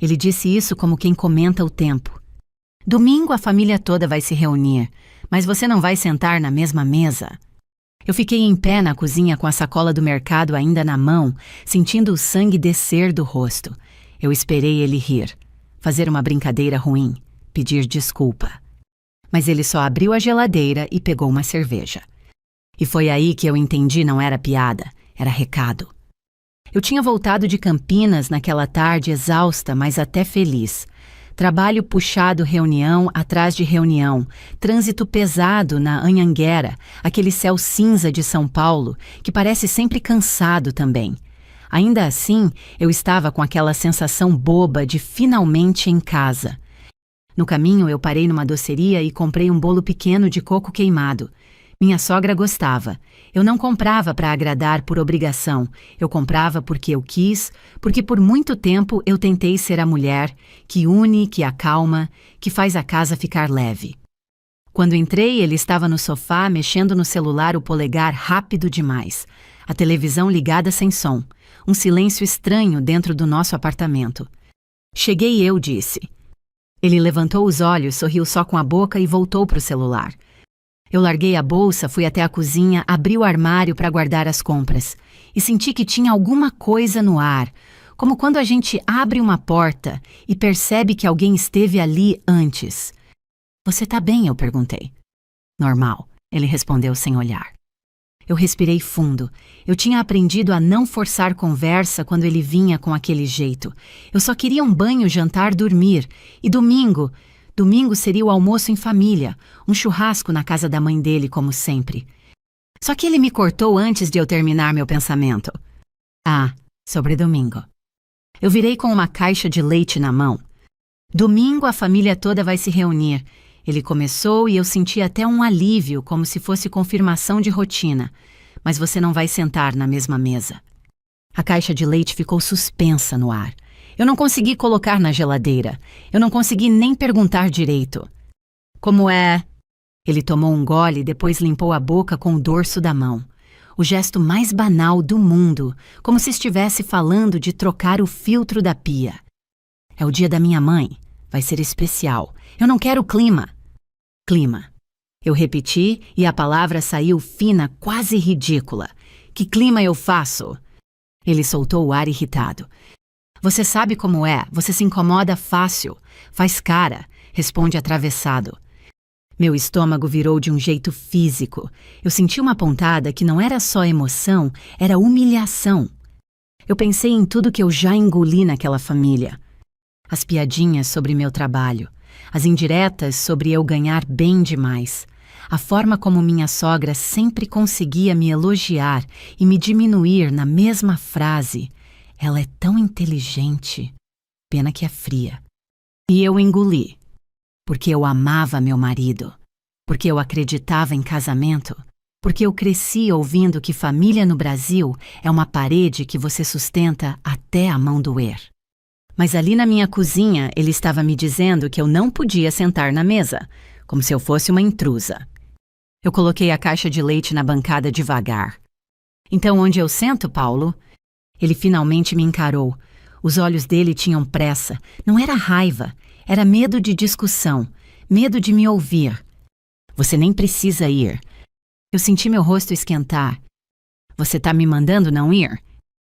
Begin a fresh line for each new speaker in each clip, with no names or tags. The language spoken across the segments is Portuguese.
Ele disse isso como quem comenta o tempo. Domingo a família toda vai se reunir, mas você não vai sentar na mesma mesa. Eu fiquei em pé na cozinha com a sacola do mercado ainda na mão, sentindo o sangue descer do rosto. Eu esperei ele rir, fazer uma brincadeira ruim, pedir desculpa. Mas ele só abriu a geladeira e pegou uma cerveja. E foi aí que eu entendi não era piada, era recado. Eu tinha voltado de Campinas naquela tarde exausta, mas até feliz. Trabalho puxado, reunião atrás de reunião, trânsito pesado na Anhanguera, aquele céu cinza de São Paulo, que parece sempre cansado também. Ainda assim, eu estava com aquela sensação boba de finalmente em casa. No caminho, eu parei numa doceria e comprei um bolo pequeno de coco queimado. Minha sogra gostava. Eu não comprava para agradar por obrigação. Eu comprava porque eu quis, porque por muito tempo eu tentei ser a mulher que une, que acalma, que faz a casa ficar leve. Quando entrei, ele estava no sofá, mexendo no celular, o polegar rápido demais. A televisão ligada sem som. Um silêncio estranho dentro do nosso apartamento. Cheguei eu, disse. Ele levantou os olhos, sorriu só com a boca e voltou para o celular. Eu larguei a bolsa, fui até a cozinha, abri o armário para guardar as compras e senti que tinha alguma coisa no ar, como quando a gente abre uma porta e percebe que alguém esteve ali antes. Você tá bem? Eu perguntei. Normal, ele respondeu sem olhar. Eu respirei fundo. Eu tinha aprendido a não forçar conversa quando ele vinha com aquele jeito. Eu só queria um banho, jantar, dormir. E domingo seria o almoço em família, um churrasco na casa da mãe dele, como sempre. Só que ele me cortou antes de eu terminar meu pensamento. Sobre domingo. Eu virei com uma caixa de leite na mão. Domingo a família toda vai se reunir. Ele começou e eu senti até um alívio, como se fosse confirmação de rotina. Mas você não vai sentar na mesma mesa. A caixa de leite ficou suspensa no ar. Eu não consegui colocar na geladeira. Eu não consegui nem perguntar direito. Como é? Ele tomou um gole e depois limpou a boca com o dorso da mão. O gesto mais banal do mundo, como se estivesse falando de trocar o filtro da pia. É o dia da minha mãe. Vai ser especial. Eu não quero clima. Clima. Eu repeti e a palavra saiu fina, quase ridícula. Que clima eu faço? Ele soltou o ar irritado. Você sabe como é, você se incomoda fácil. Faz cara, responde atravessado. Meu estômago virou de um jeito físico. Eu senti uma pontada que não era só emoção, era humilhação. Eu pensei em tudo que eu já engoli naquela família. As piadinhas sobre meu trabalho, as indiretas sobre eu ganhar bem demais, a forma como minha sogra sempre conseguia me elogiar e me diminuir na mesma frase. Ela é tão inteligente, pena que é fria. E eu engoli, porque eu amava meu marido, porque eu acreditava em casamento, porque eu cresci ouvindo que família no Brasil é uma parede que você sustenta até a mão doer. Mas ali na minha cozinha, ele estava me dizendo que eu não podia sentar na mesa, como se eu fosse uma intrusa. Eu coloquei a caixa de leite na bancada devagar. Então, onde eu sento, Paulo? Ele finalmente me encarou. Os olhos dele tinham pressa. Não era raiva, era medo de discussão, medo de me ouvir. Você nem precisa ir. Eu senti meu rosto esquentar. Você tá me mandando não ir?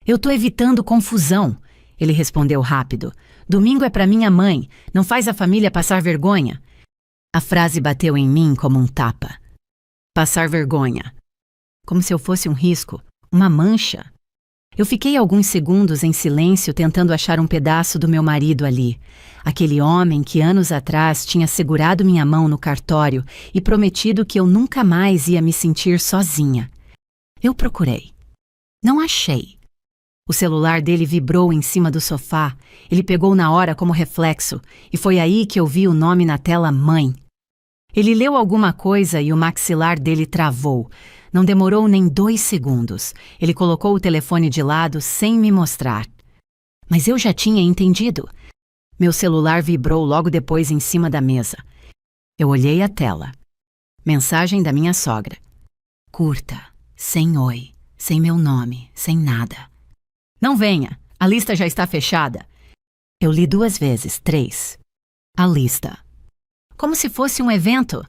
Eu tô evitando confusão. Ele respondeu rápido. Domingo é para minha mãe. Não faz a família passar vergonha. A frase bateu em mim como um tapa. Passar vergonha. Como se eu fosse um risco, uma mancha. Eu fiquei alguns segundos em silêncio tentando achar um pedaço do meu marido ali. Aquele homem que anos atrás tinha segurado minha mão no cartório e prometido que eu nunca mais ia me sentir sozinha. Eu procurei. Não achei. O celular dele vibrou em cima do sofá. Ele pegou na hora como reflexo, e foi aí que eu vi o nome na tela Mãe. Ele leu alguma coisa e o maxilar dele travou. Não demorou nem 2 segundos. Ele colocou o telefone de lado sem me mostrar. Mas eu já tinha entendido. Meu celular vibrou logo depois em cima da mesa. Eu olhei a tela. Mensagem da minha sogra. Curta, sem oi, sem meu nome, sem nada. Não venha, a lista já está fechada. Eu li 2 vezes, 3. A lista. Como se fosse um evento.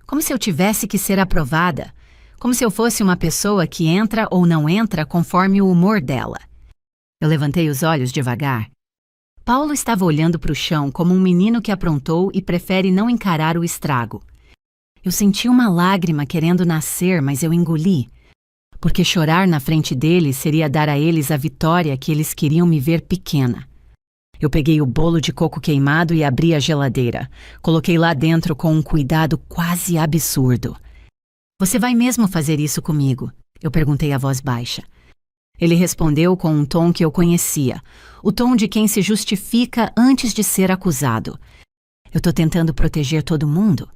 Como se eu tivesse que ser aprovada. Como se eu fosse uma pessoa que entra ou não entra conforme o humor dela. Eu levantei os olhos devagar. Paulo estava olhando para o chão como um menino que aprontou e prefere não encarar o estrago. Eu senti uma lágrima querendo nascer, mas eu engoli. Porque chorar na frente deles seria dar a eles a vitória que eles queriam me ver pequena. Eu peguei o bolo de coco queimado e abri a geladeira. Coloquei lá dentro com um cuidado quase absurdo. Você vai mesmo fazer isso comigo? Eu perguntei à voz baixa. Ele respondeu com um tom que eu conhecia, o tom de quem se justifica antes de ser acusado. Eu tô tentando proteger todo mundo.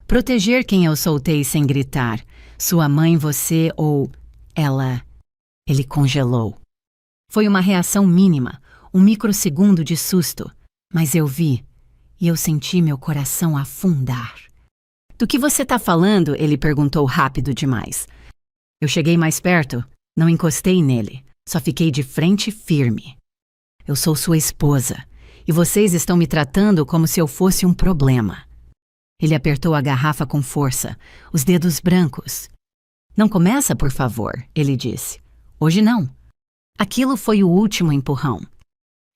Proteger quem eu soltei sem gritar. Sua mãe, você ou ela. Ele congelou. Foi uma reação mínima, um microsegundo de susto, mas eu vi e eu senti meu coração afundar. Do que você tá falando? Ele perguntou rápido demais. Eu cheguei mais perto, não encostei nele, só fiquei de frente firme. Eu sou sua esposa e vocês estão me tratando como se eu fosse um problema. Ele apertou a garrafa com força, os dedos brancos. Não começa, por favor, ele disse. Hoje não. Aquilo foi o último empurrão.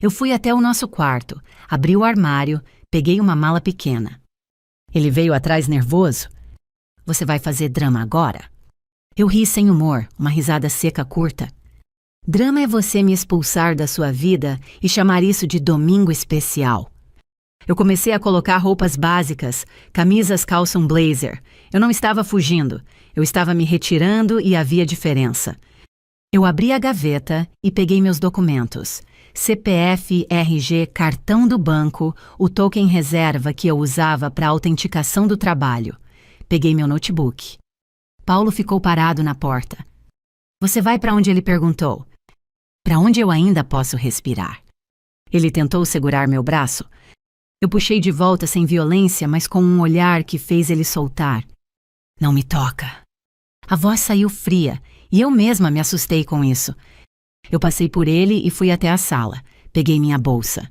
Eu fui até o nosso quarto, abri o armário, peguei uma mala pequena. Ele veio atrás nervoso. Você vai fazer drama agora? Eu ri sem humor, uma risada seca curta. Drama é você me expulsar da sua vida e chamar isso de domingo especial. Eu comecei a colocar roupas básicas, camisas, calça, um blazer. Eu não estava fugindo, eu estava me retirando e havia diferença. Eu abri a gaveta e peguei meus documentos. CPF, RG, cartão do banco, o token reserva que eu usava para autenticação do trabalho. Peguei meu notebook. Paulo ficou parado na porta. Você vai para onde ele perguntou? Para onde eu ainda posso respirar. Ele tentou segurar meu braço. Eu puxei de volta sem violência, mas com um olhar que fez ele soltar. Não me toca. A voz saiu fria e eu mesma me assustei com isso. Eu passei por ele e fui até a sala. Peguei minha bolsa.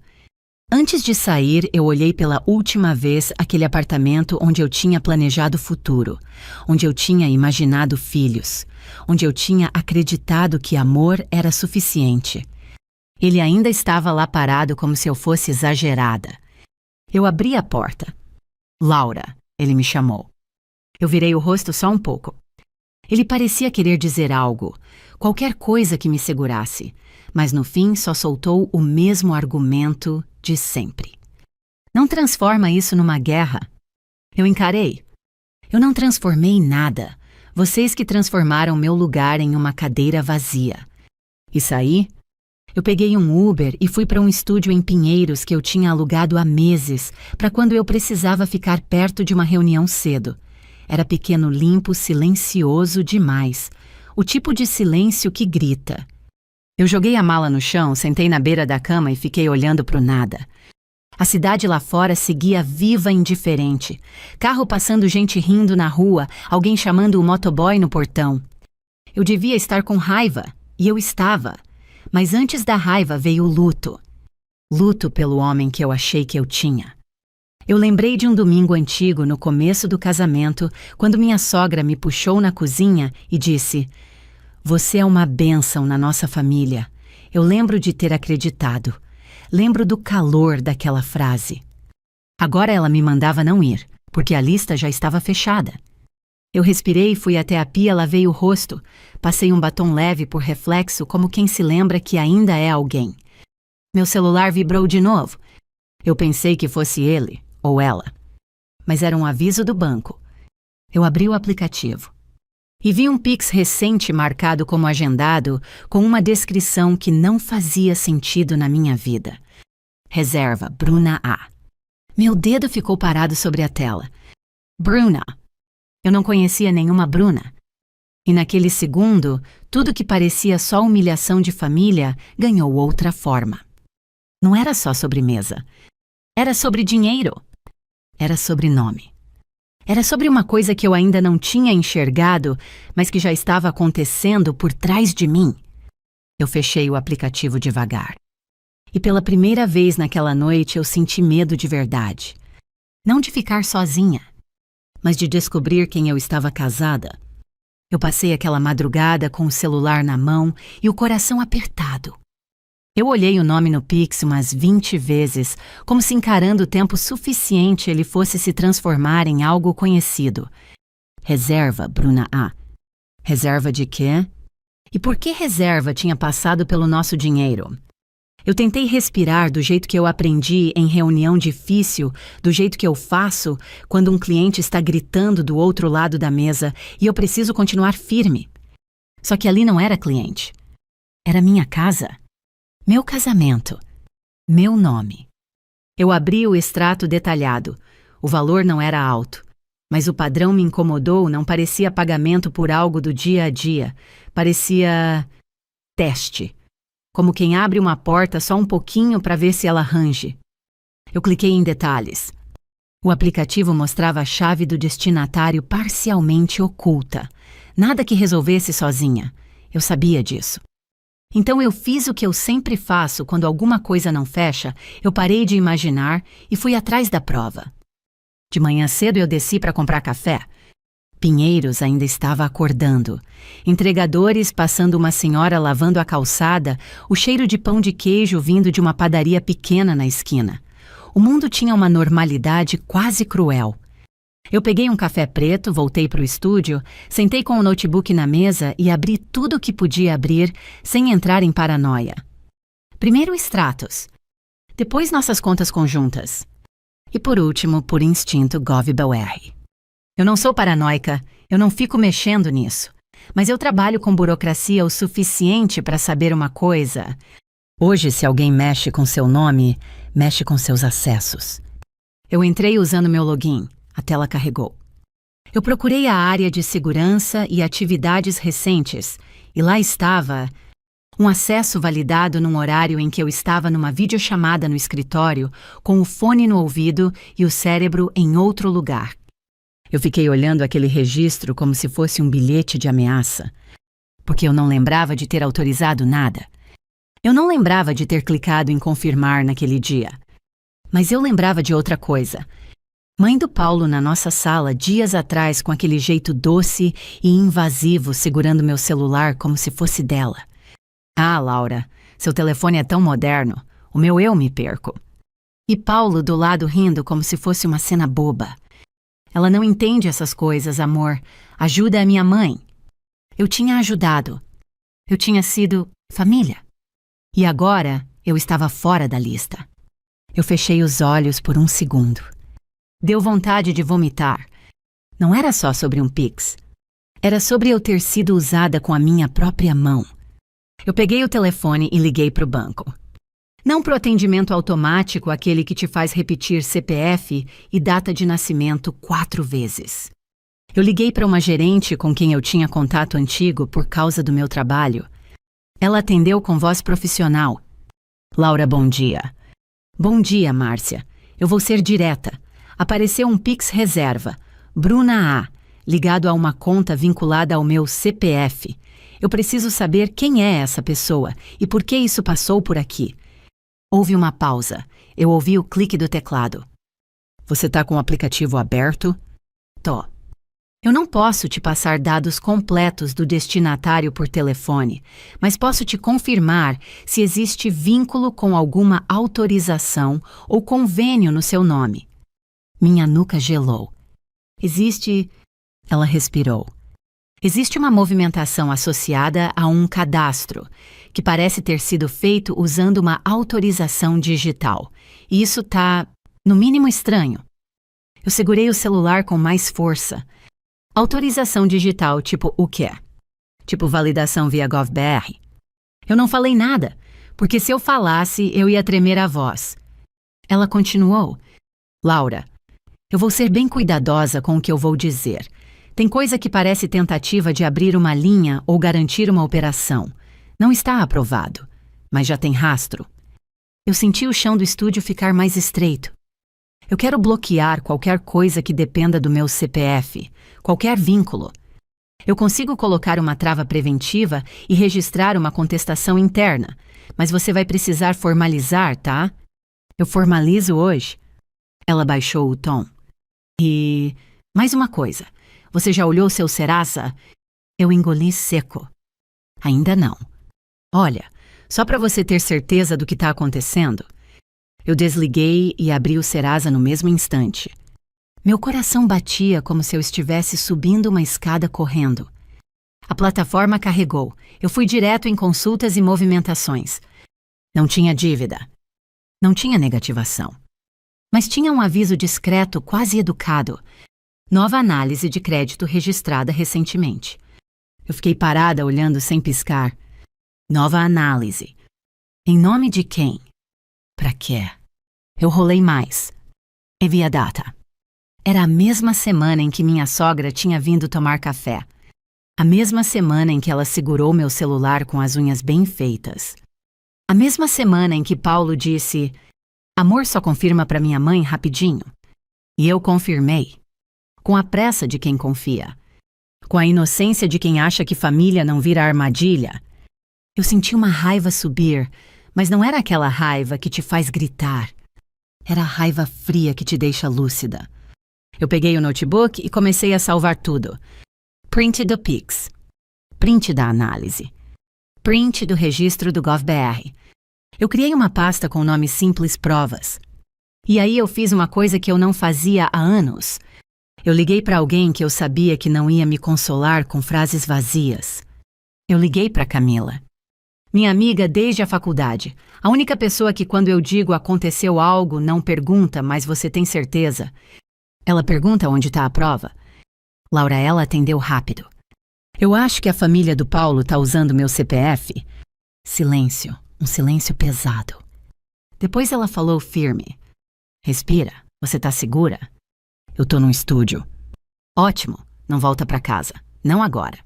Antes de sair, eu olhei pela última vez aquele apartamento onde eu tinha planejado o futuro, onde eu tinha imaginado filhos, onde eu tinha acreditado que amor era suficiente. Ele ainda estava lá parado como se eu fosse exagerada. Eu abri a porta. Laura, ele me chamou. Eu virei o rosto só um pouco. Ele parecia querer dizer algo, qualquer coisa que me segurasse, mas no fim só soltou o mesmo argumento de sempre. Não transforma isso numa guerra. Eu encarei. Eu não transformei nada. Vocês que transformaram meu lugar em uma cadeira vazia. E saí? Eu peguei um Uber e fui para um estúdio em Pinheiros que eu tinha alugado há meses, para quando eu precisava ficar perto de uma reunião cedo. Era pequeno, limpo, silencioso demais. O tipo de silêncio que grita. Eu joguei a mala no chão, sentei na beira da cama e fiquei olhando para o nada. A cidade lá fora seguia viva e indiferente. Carro passando, gente rindo na rua, alguém chamando o motoboy no portão. Eu devia estar com raiva, e eu estava. Mas antes da raiva veio o luto. Luto pelo homem que eu achei que eu tinha. Eu lembrei de um domingo antigo no começo do casamento, quando minha sogra me puxou na cozinha e disse: "Você é uma bênção na nossa família." Eu lembro de ter acreditado. Lembro do calor daquela frase. Agora ela me mandava não ir, porque a lista já estava fechada. Eu respirei, fui até a pia, lavei o rosto. Passei um batom leve por reflexo, como quem se lembra que ainda é alguém. Meu celular vibrou de novo. Eu pensei que fosse ele, ou ela. Mas era um aviso do banco. Eu abri o aplicativo. E vi um Pix recente marcado como agendado, com uma descrição que não fazia sentido na minha vida. Reserva, Bruna A. Meu dedo ficou parado sobre a tela. Bruna. Eu não conhecia nenhuma Bruna. E naquele segundo, tudo que parecia só humilhação de família ganhou outra forma. Não era só sobremesa. Era sobre dinheiro. Era sobre nome. Era sobre uma coisa que eu ainda não tinha enxergado, mas que já estava acontecendo por trás de mim. Eu fechei o aplicativo devagar. E pela primeira vez naquela noite eu senti medo de verdade. Não de ficar sozinha, mas de descobrir quem eu estava casada. Eu passei aquela madrugada com o celular na mão e o coração apertado. Eu olhei o nome no Pix umas 20 vezes, como se encarando o tempo suficiente ele fosse se transformar em algo conhecido. Reserva, Bruna A. Reserva de quê? E por que reserva tinha passado pelo nosso dinheiro? Eu tentei respirar do jeito que eu aprendi em reunião difícil, do jeito que eu faço quando um cliente está gritando do outro lado da mesa e eu preciso continuar firme. Só que ali não era cliente. Era minha casa. Meu casamento. Meu nome. Eu abri o extrato detalhado. O valor não era alto. Mas o padrão me incomodou, não parecia pagamento por algo do dia a dia. Parecia teste. Como quem abre uma porta só um pouquinho para ver se ela range. Eu cliquei em detalhes. O aplicativo mostrava a chave do destinatário parcialmente oculta. Nada que resolvesse sozinha. Eu sabia disso. Então eu fiz o que eu sempre faço quando alguma coisa não fecha, eu parei de imaginar e fui atrás da prova. De manhã cedo eu desci para comprar café. Pinheiros ainda estava acordando. Entregadores passando uma senhora lavando a calçada, o cheiro de pão de queijo vindo de uma padaria pequena na esquina. O mundo tinha uma normalidade quase cruel. Eu peguei um café preto, voltei para o estúdio, sentei com o notebook na mesa e abri tudo o que podia abrir sem entrar em paranoia. Primeiro extratos. Depois nossas contas conjuntas. E por último, por instinto, GovBR. Eu não sou paranoica, eu não fico mexendo nisso. Mas eu trabalho com burocracia o suficiente para saber uma coisa. Hoje, se alguém mexe com seu nome, mexe com seus acessos. Eu entrei usando meu login. A tela carregou. Eu procurei a área de segurança e atividades recentes, e lá estava um acesso validado num horário em que eu estava numa videochamada no escritório, com o fone no ouvido e o cérebro em outro lugar. Eu fiquei olhando aquele registro como se fosse um bilhete de ameaça, porque eu não lembrava de ter autorizado nada. Eu não lembrava de ter clicado em confirmar naquele dia. Mas eu lembrava de outra coisa. Mãe do Paulo na nossa sala, dias atrás, com aquele jeito doce e invasivo, segurando meu celular como se fosse dela. Ah, Laura, seu telefone é tão moderno. O meu eu me perco. E Paulo do lado rindo como se fosse uma cena boba. Ela não entende essas coisas, amor. Ajuda a minha mãe. Eu tinha ajudado. Eu tinha sido família. E agora eu estava fora da lista. Eu fechei os olhos por um segundo. Deu vontade de vomitar. Não era só sobre um Pix. Era sobre eu ter sido usada com a minha própria mão. Eu peguei o telefone e liguei para o banco. Não para o atendimento automático, aquele que te faz repetir CPF e data de nascimento 4 vezes. Eu liguei para uma gerente com quem eu tinha contato antigo por causa do meu trabalho. Ela atendeu com voz profissional. Laura, bom dia. Bom dia, Márcia. Eu vou ser direta. Apareceu um Pix reserva, Bruna A, ligado a uma conta vinculada ao meu CPF. Eu preciso saber quem é essa pessoa e por que isso passou por aqui. Houve uma pausa. Eu ouvi o clique do teclado. Você tá com o aplicativo aberto? Tô. Eu não posso te passar dados completos do destinatário por telefone, mas posso te confirmar se existe vínculo com alguma autorização ou convênio no seu nome. Minha nuca gelou. Existe... Ela respirou. Existe uma movimentação associada a um cadastro, que parece ter sido feito usando uma autorização digital. E isso tá, no mínimo, estranho. Eu segurei o celular com mais força. Autorização digital tipo o quê? Tipo validação via GovBR? Eu não falei nada, porque se eu falasse, eu ia tremer a voz. Ela continuou. Laura, eu vou ser bem cuidadosa com o que eu vou dizer. Tem coisa que parece tentativa de abrir uma linha ou garantir uma operação. Não está aprovado, mas já tem rastro. Eu senti o chão do estúdio ficar mais estreito. Eu quero bloquear qualquer coisa que dependa do meu CPF, qualquer vínculo. Eu consigo colocar uma trava preventiva e registrar uma contestação interna, mas você vai precisar formalizar, tá? Eu formalizo hoje. Ela baixou o tom. E mais uma coisa. Você já olhou seu Serasa? Eu engoli seco. Ainda não. Olha, só para você ter certeza do que está acontecendo. Eu desliguei e abri o Serasa no mesmo instante. Meu coração batia como se eu estivesse subindo uma escada correndo. A plataforma carregou. Eu fui direto em consultas e movimentações. Não tinha dívida. Não tinha negativação. Mas tinha um aviso discreto, quase educado. Nova análise de crédito registrada recentemente. Eu fiquei parada olhando sem piscar. Nova análise. Em nome de quem? Pra quê? Eu rolei mais. E vi a data. Era a mesma semana em que minha sogra tinha vindo tomar café. A mesma semana em que ela segurou meu celular com as unhas bem feitas. A mesma semana em que Paulo disse: "Amor, só confirma pra minha mãe rapidinho." E eu confirmei. Com a pressa de quem confia. Com a inocência de quem acha que família não vira armadilha. Eu senti uma raiva subir, mas não era aquela raiva que te faz gritar. Era a raiva fria que te deixa lúcida. Eu peguei o notebook e comecei a salvar tudo. Print do Pix. Print da análise. Print do registro do GovBR. Eu criei uma pasta com o nome simples Provas. E aí eu fiz uma coisa que eu não fazia há anos. Eu liguei para alguém que eu sabia que não ia me consolar com frases vazias. Eu liguei para Camila. Minha amiga desde a faculdade. A única pessoa que quando eu digo aconteceu algo não pergunta, mas você tem certeza. Ela pergunta onde está a prova. Laura, ela atendeu rápido. Eu acho que a família do Paulo está usando meu CPF. Silêncio, um silêncio pesado. Depois ela falou firme. Respira, você tá segura? Eu tô num estúdio. Ótimo, não volta pra casa. Não agora.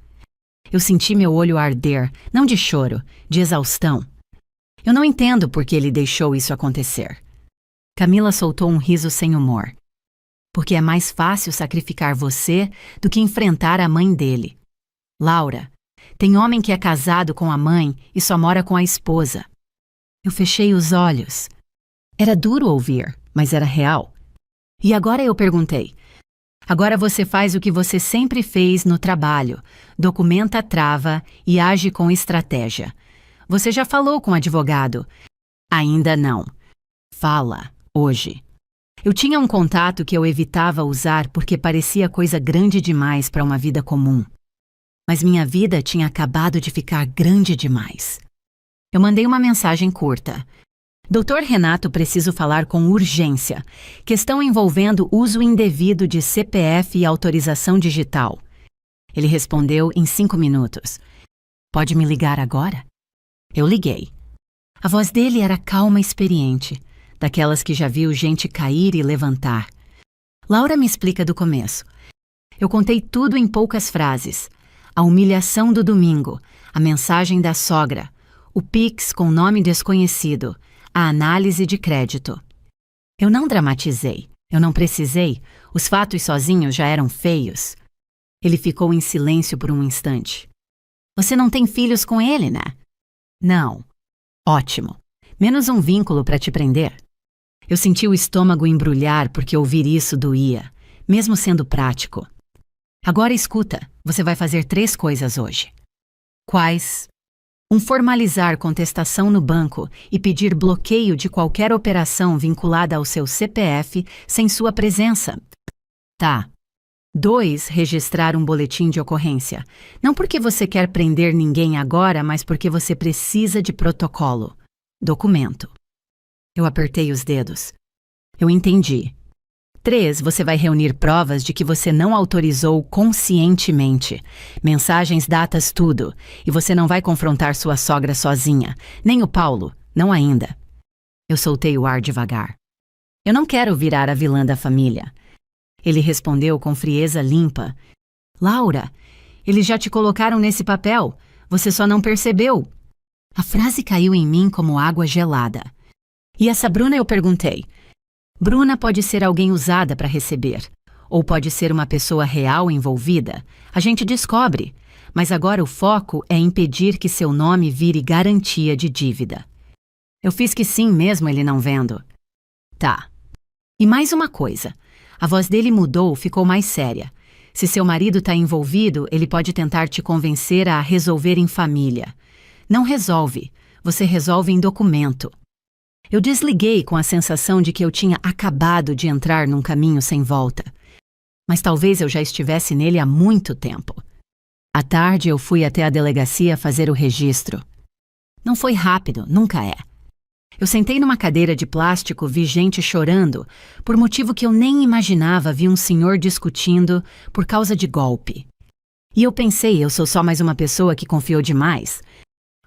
Eu senti meu olho arder, não de choro, de exaustão. Eu não entendo por que ele deixou isso acontecer. Camila soltou um riso sem humor. Porque é mais fácil sacrificar você do que enfrentar a mãe dele. Laura, tem homem que é casado com a mãe e só mora com a esposa. Eu fechei os olhos. Era duro ouvir, mas era real. E agora eu perguntei. Agora você faz o que você sempre fez no trabalho. Documenta a trava e age com estratégia. Você já falou com o advogado? Ainda não. Fala, hoje. Eu tinha um contato que eu evitava usar porque parecia coisa grande demais para uma vida comum. Mas minha vida tinha acabado de ficar grande demais. Eu mandei uma mensagem curta. Doutor Renato, preciso falar com urgência. Questão envolvendo uso indevido de CPF e autorização digital. Ele respondeu em 5 minutos. Pode me ligar agora? Eu liguei. A voz dele era calma e experiente, daquelas que já viu gente cair e levantar. Laura me explica do começo. Eu contei tudo em poucas frases. A humilhação do domingo, a mensagem da sogra, o Pix com nome desconhecido, a análise de crédito. Eu não dramatizei, eu não precisei, os fatos sozinhos já eram feios. Ele ficou em silêncio por um instante. Você não tem filhos com ele, né? Não. Ótimo. Menos um vínculo para te prender. Eu senti o estômago embrulhar porque ouvir isso doía, mesmo sendo prático. Agora escuta, você vai fazer 3 coisas hoje. Quais? Formalizar contestação no banco e pedir bloqueio de qualquer operação vinculada ao seu CPF sem sua presença. Tá. 2. Registrar um boletim de ocorrência. Não porque você quer prender ninguém agora, mas porque você precisa de protocolo. Documento. Eu apertei os dedos. Eu entendi. 3. Você vai reunir provas de que você não autorizou conscientemente. Mensagens, datas, tudo. E você não vai confrontar sua sogra sozinha. Nem o Paulo. Não ainda. Eu soltei o ar devagar. Eu não quero virar a vilã da família. Ele respondeu com frieza limpa. Laura, eles já te colocaram nesse papel. Você só não percebeu. A frase caiu em mim como água gelada. E essa Bruna, eu perguntei. Bruna pode ser alguém usada para receber. Ou pode ser uma pessoa real envolvida. A gente descobre. Mas agora o foco é impedir que seu nome vire garantia de dívida. Eu fiz que sim mesmo ele não vendo. Tá. E mais uma coisa. A voz dele mudou, ficou mais séria. Se seu marido tá envolvido, ele pode tentar te convencer a resolver em família. Não resolve. Você resolve em documento. Eu desliguei com a sensação de que eu tinha acabado de entrar num caminho sem volta. Mas talvez eu já estivesse nele há muito tempo. À tarde eu fui até a delegacia fazer o registro. Não foi rápido, nunca é. Eu sentei numa cadeira de plástico, vi gente chorando, por motivo que eu nem imaginava, vi um senhor discutindo por causa de golpe. E eu pensei, eu sou só mais uma pessoa que confiou demais.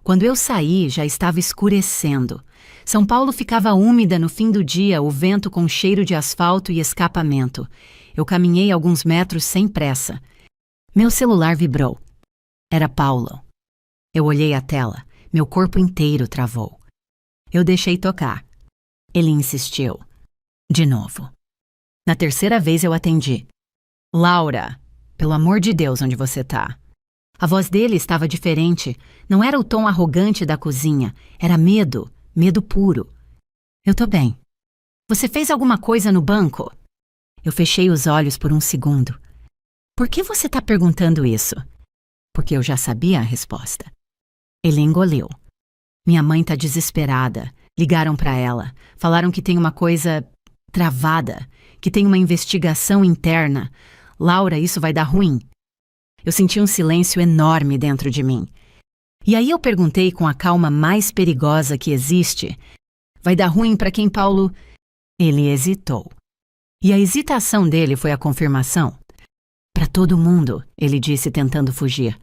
Quando eu saí, já estava escurecendo. São Paulo ficava úmida no fim do dia, o vento com cheiro de asfalto e escapamento. Eu caminhei alguns metros sem pressa. Meu celular vibrou. Era Paulo. Eu olhei a tela. Meu corpo inteiro travou. Eu deixei tocar. Ele insistiu. De novo. Na terceira vez eu atendi. Laura, pelo amor de Deus, onde você tá? A voz dele estava diferente. Não era o tom arrogante da cozinha. Era medo. Medo puro. Eu tô bem. Você fez alguma coisa no banco? Eu fechei os olhos por um segundo. Por que você tá perguntando isso? Porque eu já sabia a resposta. Ele engoliu. Minha mãe tá desesperada. Ligaram pra ela. Falaram que tem uma coisa travada, que tem uma investigação interna. Laura, isso vai dar ruim. Eu senti um silêncio enorme dentro de mim. E aí eu perguntei com a calma mais perigosa que existe. Vai dar ruim pra quem, Paulo? Ele hesitou. E a hesitação dele foi a confirmação. Pra todo mundo, ele disse tentando fugir.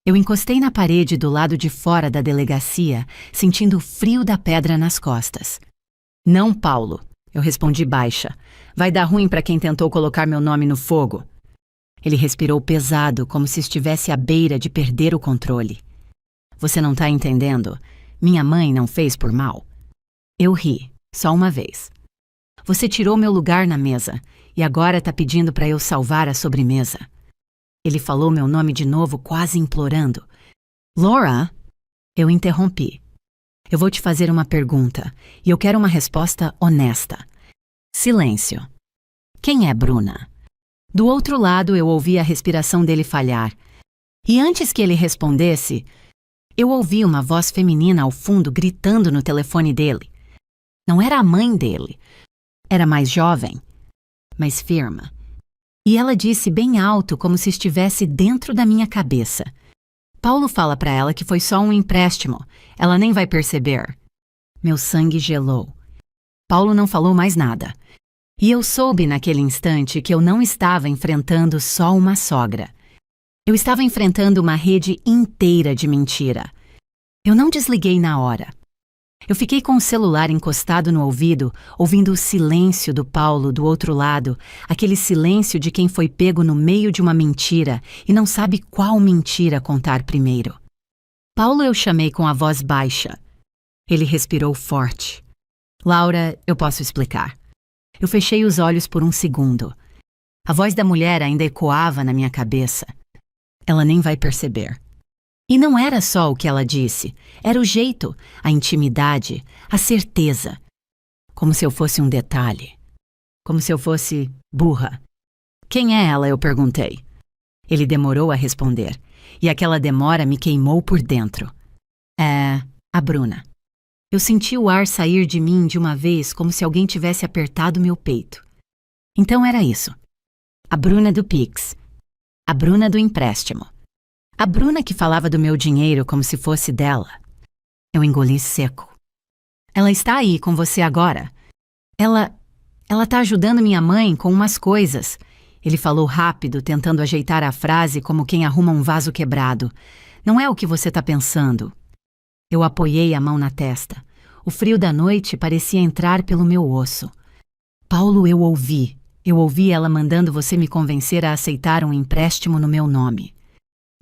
Eu encostei na parede do lado de fora da delegacia, sentindo o frio da pedra nas costas. Não, Paulo, eu respondi baixa. Vai dar ruim pra quem tentou colocar meu nome no fogo. Ele respirou pesado, como se estivesse à beira de perder o controle. Você não tá entendendo? Minha mãe não fez por mal. Eu ri, só uma vez. Você tirou meu lugar na mesa e agora tá pedindo pra eu salvar a sobremesa. Ele falou meu nome de novo, quase implorando. Laura? Eu interrompi. Eu vou te fazer uma pergunta e eu quero uma resposta honesta. Silêncio. Quem é Bruna? Do outro lado, eu ouvi a respiração dele falhar. E antes que ele respondesse, eu ouvi uma voz feminina ao fundo gritando no telefone dele. Não era a mãe dele. Era mais jovem, mais firme. E ela disse bem alto, como se estivesse dentro da minha cabeça. Paulo fala pra ela que foi só um empréstimo. Ela nem vai perceber. Meu sangue gelou. Paulo não falou mais nada. E eu soube naquele instante que eu não estava enfrentando só uma sogra. Eu estava enfrentando uma rede inteira de mentira. Eu não desliguei na hora. Eu fiquei com o celular encostado no ouvido, ouvindo o silêncio do Paulo do outro lado, aquele silêncio de quem foi pego no meio de uma mentira e não sabe qual mentira contar primeiro. Paulo eu chamei com a voz baixa. Ele respirou forte. Laura, eu posso explicar. Eu fechei os olhos por um segundo. A voz da mulher ainda ecoava na minha cabeça. Ela nem vai perceber. E não era só o que ela disse, era o jeito, a intimidade, a certeza. Como se eu fosse um detalhe. Como se eu fosse burra. Quem é ela? Eu perguntei. Ele demorou a responder, e aquela demora me queimou por dentro. É a Bruna. Eu senti o ar sair de mim de uma vez como se alguém tivesse apertado meu peito. Então era isso. A Bruna do Pix. A Bruna do empréstimo. A Bruna que falava do meu dinheiro como se fosse dela. Eu engoli seco. Ela está aí com você agora. Ela tá ajudando minha mãe com umas coisas. Ele falou rápido, tentando ajeitar a frase como quem arruma um vaso quebrado. Não é o que você tá pensando. Eu apoiei a mão na testa. O frio da noite parecia entrar pelo meu osso. Paulo, eu ouvi. Eu ouvi ela mandando você me convencer a aceitar um empréstimo no meu nome.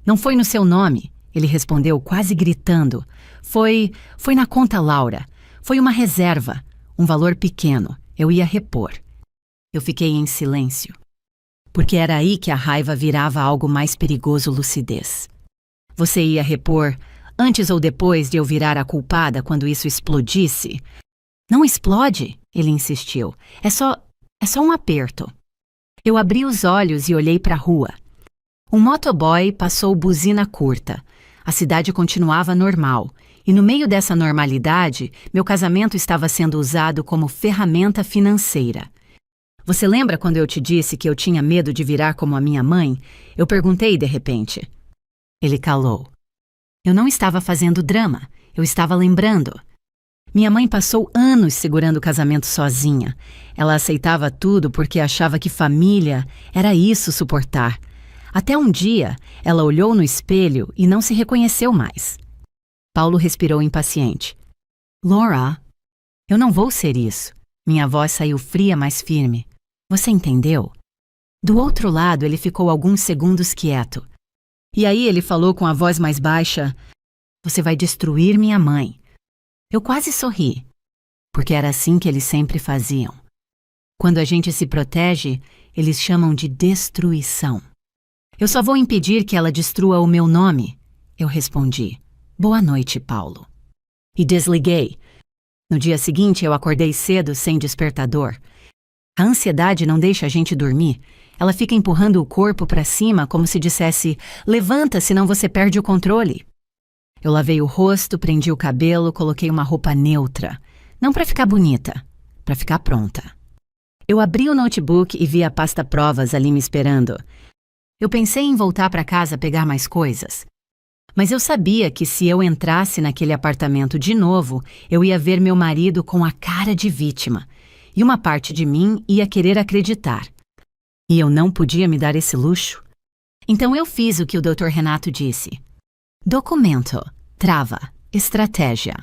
Não foi no seu nome, ele respondeu quase gritando. Foi na conta Laura. Foi uma reserva, um valor pequeno. Eu ia repor. Eu fiquei em silêncio. Porque era aí que a raiva virava algo mais perigoso, lucidez. Você ia repor Antes ou depois de eu virar a culpada quando isso explodisse. Não explode, ele insistiu. É só um aperto. Eu abri os olhos e olhei para a rua. Um motoboy passou buzina curta. A cidade continuava normal. E no meio dessa normalidade, meu casamento estava sendo usado como ferramenta financeira. Você lembra quando eu te disse que eu tinha medo de virar como a minha mãe? Eu perguntei de repente. Ele calou. Eu não estava fazendo drama. Eu estava lembrando. Minha mãe passou anos segurando o casamento sozinha. Ela aceitava tudo porque achava que família era isso suportar. Até um dia, ela olhou no espelho e não se reconheceu mais. Paulo respirou impaciente. Laura, eu não vou ser isso. Minha voz saiu fria, mas firme. Você entendeu? Do outro lado, ele ficou alguns segundos quieto. E aí ele falou com a voz mais baixa: Você vai destruir minha mãe. Eu quase sorri, porque era assim que eles sempre faziam. Quando a gente se protege, eles chamam de destruição. Eu só vou impedir que ela destrua o meu nome, eu respondi. Boa noite, Paulo. E desliguei. No dia seguinte, eu acordei cedo, sem despertador. A ansiedade não deixa a gente dormir. Ela fica empurrando o corpo para cima como se dissesse: levanta, senão você perde o controle. Eu lavei o rosto, prendi o cabelo, coloquei uma roupa neutra. Não para ficar bonita, para ficar pronta. Eu abri o notebook e vi a pasta provas ali me esperando. Eu pensei em voltar para casa pegar mais coisas. Mas eu sabia que se eu entrasse naquele apartamento de novo, eu ia ver meu marido com a cara de vítima. E uma parte de mim ia querer acreditar. E eu não podia me dar esse luxo. Então eu fiz o que o Dr. Renato disse. Documento, trava, estratégia.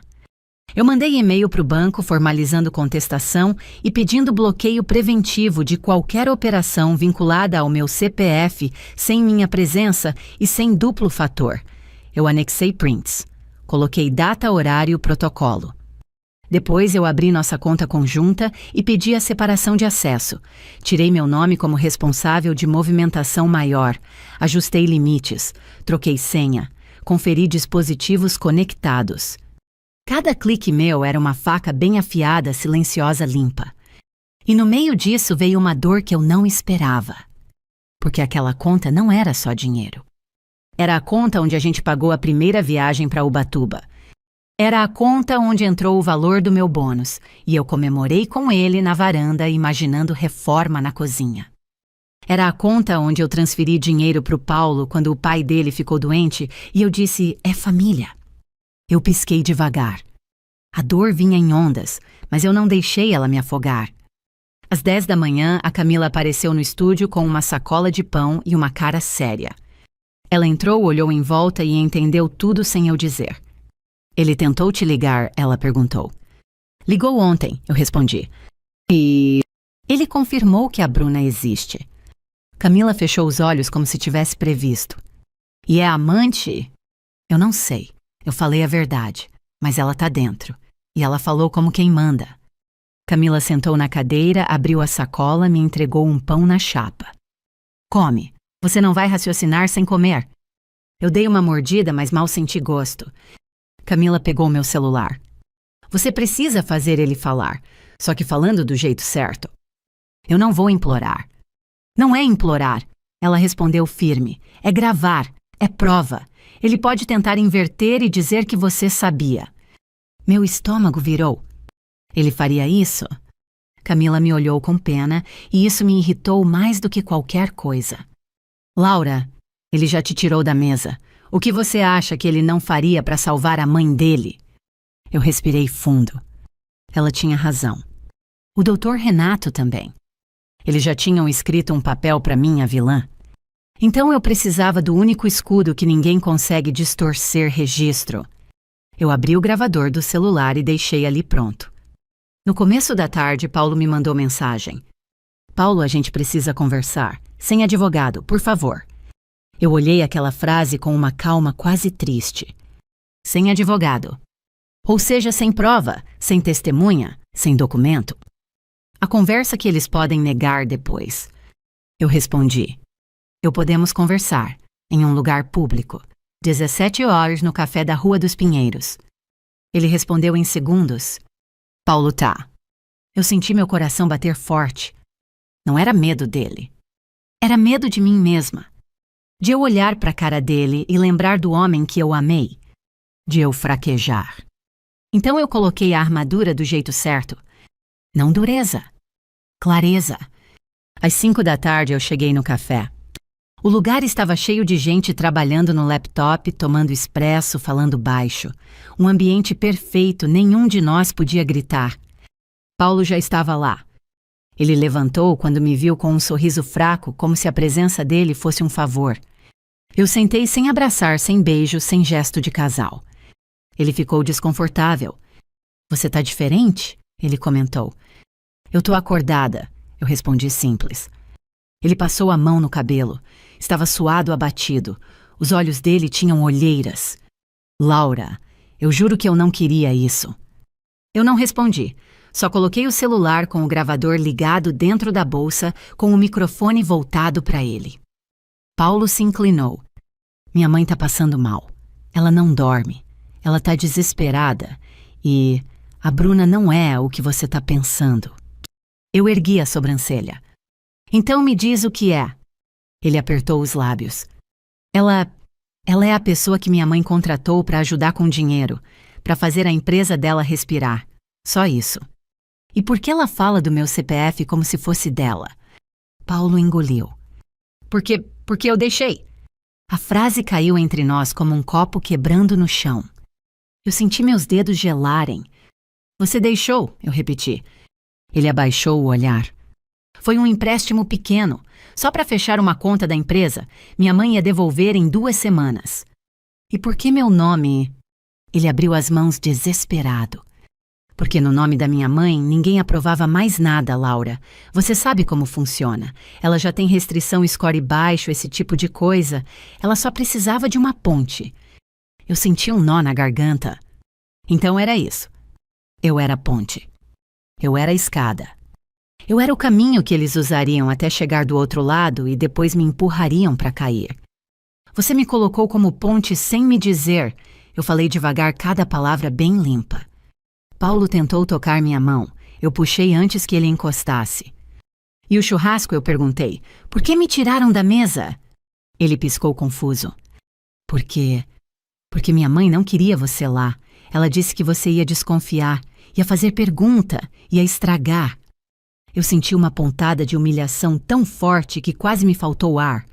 Eu mandei e-mail para o banco formalizando contestação e pedindo bloqueio preventivo de qualquer operação vinculada ao meu CPF sem minha presença e sem duplo fator. Eu anexei prints. Coloquei data, horário, protocolo. Depois eu abri nossa conta conjunta e pedi a separação de acesso. Tirei meu nome como responsável de movimentação maior. Ajustei limites. Troquei senha. Conferi dispositivos conectados. Cada clique meu era uma faca bem afiada, silenciosa, limpa. E no meio disso veio uma dor que eu não esperava. Porque aquela conta não era só dinheiro. Era a conta onde a gente pagou a primeira viagem para Ubatuba. Era a conta onde entrou o valor do meu bônus, e eu comemorei com ele na varanda, imaginando reforma na cozinha. Era a conta onde eu transferi dinheiro para o Paulo quando o pai dele ficou doente, e eu disse, é família. Eu pisquei devagar. A dor vinha em ondas, mas eu não deixei ela me afogar. Às 10 da manhã, a Camila apareceu no estúdio com uma sacola de pão e uma cara séria. Ela entrou, olhou em volta e entendeu tudo sem eu dizer. Ele tentou te ligar, ela perguntou. Ligou ontem, eu respondi. E ele confirmou que a Bruna existe. Camila fechou os olhos como se tivesse previsto. E é amante? Eu não sei. Eu falei a verdade, mas ela tá dentro. E ela falou como quem manda. Camila sentou na cadeira, abriu a sacola, me entregou um pão na chapa. Come. Você não vai raciocinar sem comer. Eu dei uma mordida, mas mal senti gosto. Camila pegou meu celular. Você precisa fazer ele falar, só que falando do jeito certo. Eu não vou implorar. Não é implorar, ela respondeu firme. É gravar, é prova. Ele pode tentar inverter e dizer que você sabia. Meu estômago virou. Ele faria isso? Camila me olhou com pena e isso me irritou mais do que qualquer coisa. Laura, ele já te tirou da mesa. O que você acha que ele não faria para salvar a mãe dele? Eu respirei fundo. Ela tinha razão. O Dr. Renato também. Eles já tinham escrito um papel para mim, a vilã. Então eu precisava do único escudo que ninguém consegue distorcer registro. Eu abri o gravador do celular e deixei ali pronto. No começo da tarde, Paulo me mandou mensagem. Paulo, a gente precisa conversar. Sem advogado, por favor. Eu olhei aquela frase com uma calma quase triste. Sem advogado. Ou seja, sem prova, sem testemunha, sem documento. A conversa que eles podem negar depois. Eu respondi. Eu podemos conversar, em um lugar público. 17 horas no café da Rua dos Pinheiros. Ele respondeu em segundos. Paulo tá. Eu senti meu coração bater forte. Não era medo dele. Era medo de mim mesma. De eu olhar para a cara dele e lembrar do homem que eu amei. De eu fraquejar. Então eu coloquei a armadura do jeito certo. Não dureza. Clareza. Às 5 da tarde eu cheguei no café. O lugar estava cheio de gente trabalhando no laptop, tomando expresso, falando baixo. Um ambiente perfeito, nenhum de nós podia gritar. Paulo já estava lá. Ele levantou quando me viu com um sorriso fraco, como se a presença dele fosse um favor. Eu sentei sem abraçar, sem beijo, sem gesto de casal. Ele ficou desconfortável. Você tá diferente? Ele comentou. Eu tô acordada, eu respondi simples. Ele passou a mão no cabelo. Estava suado, abatido. Os olhos dele tinham olheiras. Laura, eu juro que eu não queria isso. Eu não respondi. Só coloquei o celular com o gravador ligado dentro da bolsa, com o microfone voltado para ele. Paulo se inclinou. Minha mãe tá passando mal. Ela não dorme. Ela tá desesperada. E a Bruna não é o que você tá pensando. Eu ergui a sobrancelha. Então me diz o que é. Ele apertou os lábios. Ela é a pessoa que minha mãe contratou para ajudar com dinheiro, para fazer a empresa dela respirar. Só isso. E por que ela fala do meu CPF como se fosse dela? Paulo engoliu. Porque eu deixei. A frase caiu entre nós como um copo quebrando no chão. Eu senti meus dedos gelarem. Você deixou, eu repeti. Ele abaixou o olhar. Foi um empréstimo pequeno, só para fechar uma conta da empresa. Minha mãe ia devolver em 2 semanas. E por que meu nome? Ele abriu as mãos desesperado. Porque no nome da minha mãe, ninguém aprovava mais nada, Laura. Você sabe como funciona. Ela já tem restrição score baixo, esse tipo de coisa. Ela só precisava de uma ponte. Eu senti um nó na garganta. Então era isso. Eu era a ponte. Eu era a escada. Eu era o caminho que eles usariam até chegar do outro lado e depois me empurrariam para cair. Você me colocou como ponte sem me dizer. Eu falei devagar cada palavra bem limpa. Paulo tentou tocar minha mão. Eu puxei antes que ele encostasse. E o churrasco, eu perguntei. Por que me tiraram da mesa? Ele piscou confuso. Porque minha mãe não queria você lá. Ela disse que você ia desconfiar, ia fazer pergunta, ia estragar. Eu senti uma pontada de humilhação tão forte que quase me faltou ar.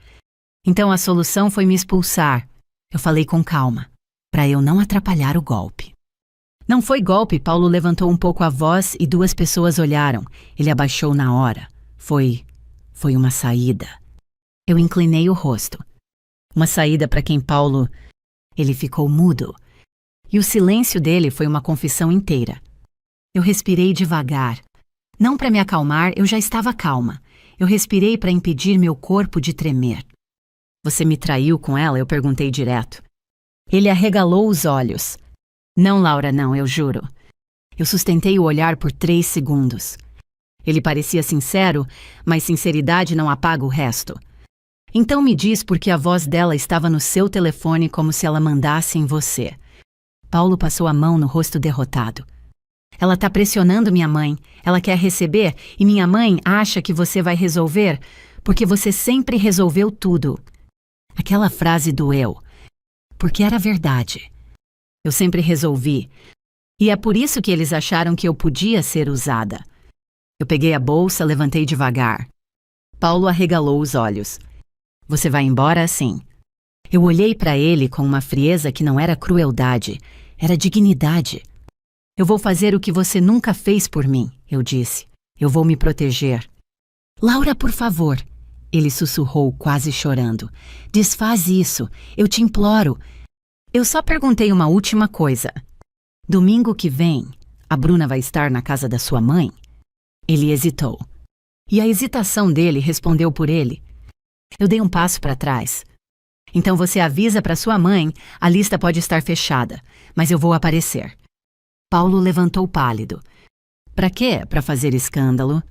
Então a solução foi me expulsar. Eu falei com calma, para eu não atrapalhar o golpe. Não foi golpe, Paulo levantou um pouco a voz e 2 pessoas olharam. Ele abaixou na hora. Foi uma saída. Eu inclinei o rosto. Uma saída para quem Paulo... Ele ficou mudo. E o silêncio dele foi uma confissão inteira. Eu respirei devagar. Não para me acalmar, eu já estava calma. Eu respirei para impedir meu corpo de tremer. Você me traiu com ela? Eu perguntei direto. Ele arregalou os olhos. Não, Laura, não, eu juro. Eu sustentei o olhar por 3 segundos. Ele parecia sincero, mas sinceridade não apaga o resto. Então me diz por que a voz dela estava no seu telefone como se ela mandasse em você. Paulo passou a mão no rosto derrotado. Ela tá pressionando minha mãe. Ela quer receber e minha mãe acha que você vai resolver porque você sempre resolveu tudo. Aquela frase doeu. Porque era verdade. Eu sempre resolvi. E é por isso que eles acharam que eu podia ser usada. Eu peguei a bolsa, levantei devagar. Paulo arregalou os olhos. Você vai embora assim? Eu olhei para ele com uma frieza que não era crueldade, era dignidade. Eu vou fazer o que você nunca fez por mim, eu disse. Eu vou me proteger. Laura, por favor. Ele sussurrou, quase chorando. Desfaz isso, eu te imploro. Eu só perguntei uma última coisa. Domingo que vem, a Bruna vai estar na casa da sua mãe? Ele hesitou. E a hesitação dele respondeu por ele. Eu dei um passo para trás. Então você avisa para sua mãe, a lista pode estar fechada, mas eu vou aparecer. Paulo levantou pálido. Para quê? Para fazer escândalo?